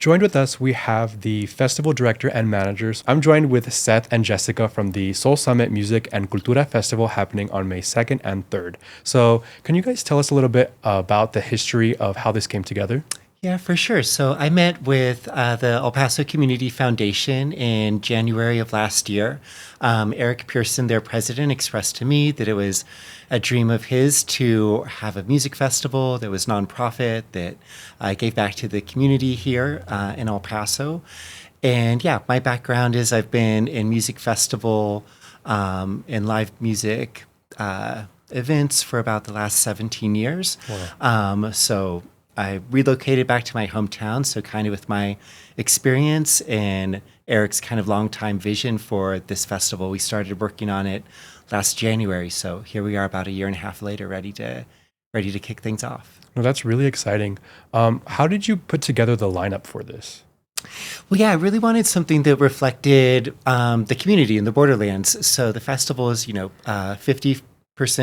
Joined with us, we have the festival director and managers. I'm joined with Seth and Jessica from the Soul Summit Music and Cultura Festival happening on May 2nd and 3rd. So, can you guys tell us a little bit about the history of how this came together? Yeah, for sure. So I met with the El Paso Community Foundation in January of last year. Eric Pearson, their president, expressed to me that it was a dream of his to have a music festival that was nonprofit, that gave back to the community here in El Paso. And yeah, my background is I've been in music festival and live music events for about the last 17 years. Wow. So I relocated back to my hometown, so kind of with my experience and Eric's kind of longtime vision for this festival, we started working on it last January. So here we are, about a year and a half later, ready to kick things off. No, that's really exciting. How did you put together the lineup for this? Well, yeah, I really wanted something that reflected the community in the borderlands. So the festival is, 50%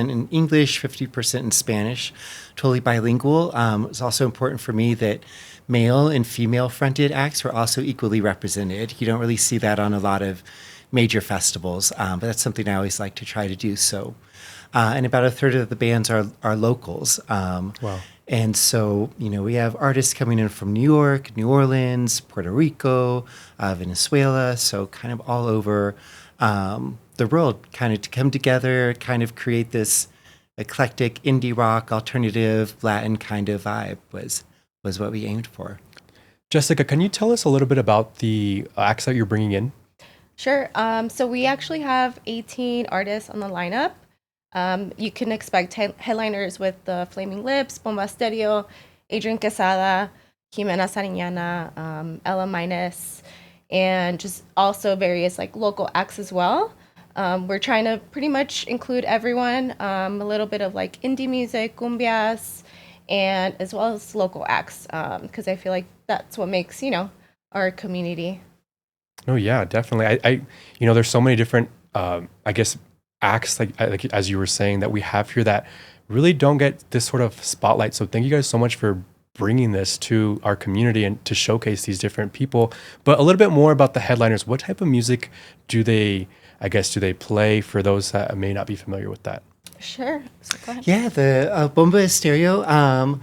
in English, 50% in Spanish, totally bilingual. It's also important for me that male and female fronted acts were also equally represented. You don't really see that on a lot of major festivals, but that's something I always like to try to do. So, and about a third of the bands are locals. Wow. And so, we have artists coming in from New York, New Orleans, Puerto Rico, Venezuela, so kind of all over the world, kind of to come together, kind of create this eclectic indie rock, alternative Latin kind of vibe was what we aimed for. Jessica, can you tell us a little bit about the acts that you're bringing in? Sure. So we actually have 18 artists on the lineup. You can expect headliners with the Flaming Lips, Bomba Estéreo, Adrian Quesada, Jimena Sariñana, Ella Minus, and just also various local acts as well. We're trying to pretty much include everyone, a little bit of indie music, cumbias, and as well as local acts, because I feel like that's what makes, our community. Oh yeah, definitely. There's so many different, acts like as you were saying that we have here that really don't get this sort of spotlight. So thank you guys so much for bringing this to our community and to showcase these different people. But a little bit more about the headliners. What type of music do they play for those that may not be familiar with that? Sure. So go ahead. Yeah, the Bomba Estéreo,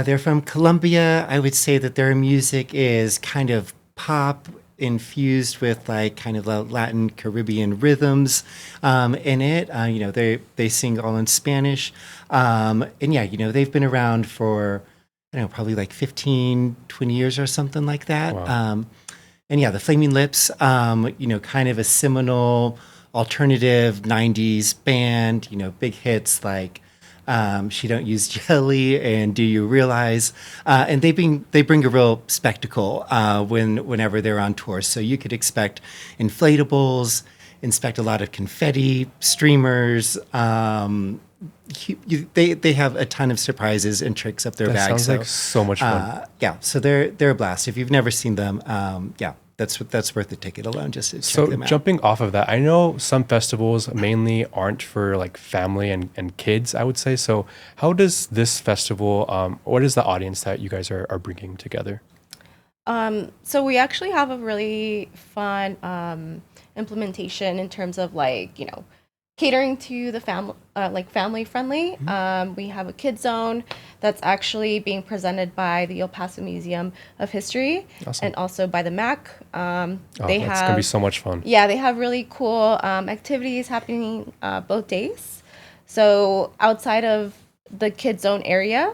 they're from Colombia. I would say that their music is kind of pop infused with kind of Latin Caribbean rhythms in it. They sing all in Spanish. And yeah, they've been around for, probably 15, 20 years or something like that. Wow. And yeah, the Flaming Lips, kind of a seminal alternative 90s band, big hits like She Don't Use Jelly and Do You Realize? And they bring a real spectacle whenever they're on tour. So you could expect inflatables, expect a lot of confetti, streamers. They have a ton of surprises and tricks up their That bag. sounds like so much fun. Yeah, so they're a blast. If you've never seen them, that's worth the ticket alone just to check So them out. jumping off of that, I know some festivals mainly aren't for family and kids, I would say. So how does this festival, what is the audience that you guys are bringing together? So we actually have a really fun implementation in terms of catering to the family, family friendly. We have a kid zone that's actually being presented by the El Paso Museum of History. Awesome. And also by the MAC. That's gonna be so much fun. Yeah, they have really cool activities happening both days. So outside of the kid zone area,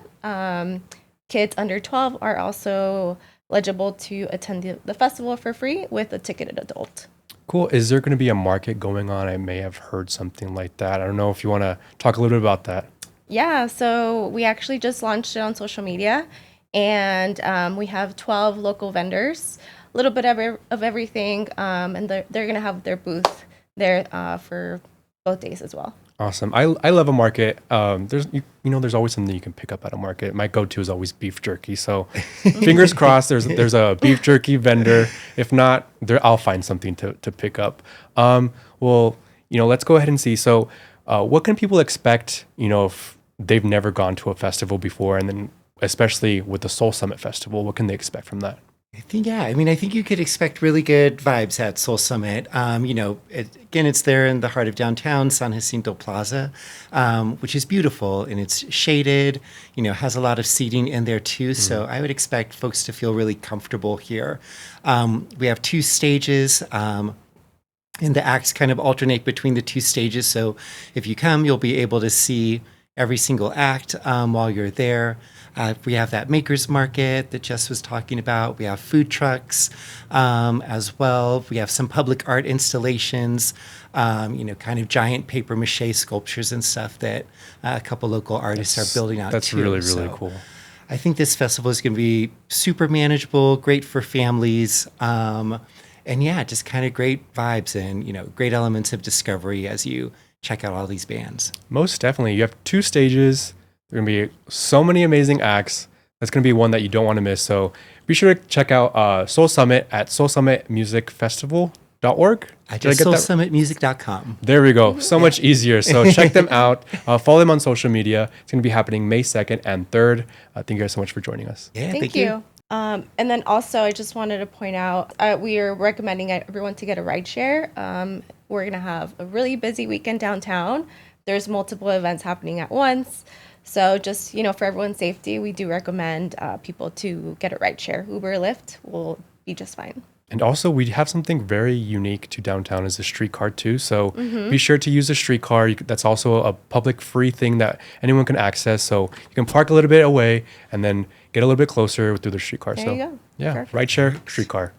kids under 12 are also eligible to attend the festival for free with a ticketed adult. Cool. Is there going to be a market going on? I may have heard something like that. I don't know if you want to talk a little bit about that. Yeah, so we actually just launched it on social media, and we have 12 local vendors, a little bit of everything, and they're going to have their booth there for both days as well. Awesome. I love a market. There's always something you can pick up at a market. My go-to is always beef jerky. So fingers crossed there's a beef jerky vendor. If not, I'll find something to pick up. Let's go ahead and see. So what can people expect, if they've never gone to a festival before, and then especially with the Soul Summit Festival, what can they expect from that? I mean, I think you could expect really good vibes at Soul Summit. Again, it's there in the heart of downtown, San Jacinto Plaza, which is beautiful and it's shaded, has a lot of seating in there too. So I would expect folks to feel really comfortable here. We have 2 stages. And the acts kind of alternate between the 2 stages. So if you come, you'll be able to see every single act while you're there. We have that makers market that Jess was talking about. We have food trucks as well. We have some public art installations, kind of giant paper mache sculptures and stuff that a couple local artists are building out That's too. really, really cool. I think this festival is going to be super manageable, great for families. And just kind of great vibes and, great elements of discovery as you check out all these bands. Most definitely. You have 2 stages. There are going to be so many amazing acts. That's going to be one that you don't want to miss. So be sure to check out Soul Summit at soulsummitmusicfestival.org. I just soulsummitmusic.com. There we go. So much easier. So check them out. Follow them on social media. It's going to be happening May 2nd and 3rd. Thank you guys so much for joining us. Yeah, Thank you. And then also, I just wanted to point out, we are recommending everyone to get a rideshare. We're going to have a really busy weekend downtown. There's multiple events happening at once. So just, for everyone's safety, we do recommend people to get a rideshare. Uber or Lyft will be just fine. And also, we have something very unique to downtown is the streetcar too. So be sure to use the streetcar. That's also a public free thing that anyone can access. So you can park a little bit away and then get a little bit closer through the streetcar. There so you go. yeah, Perfect. rideshare, streetcar.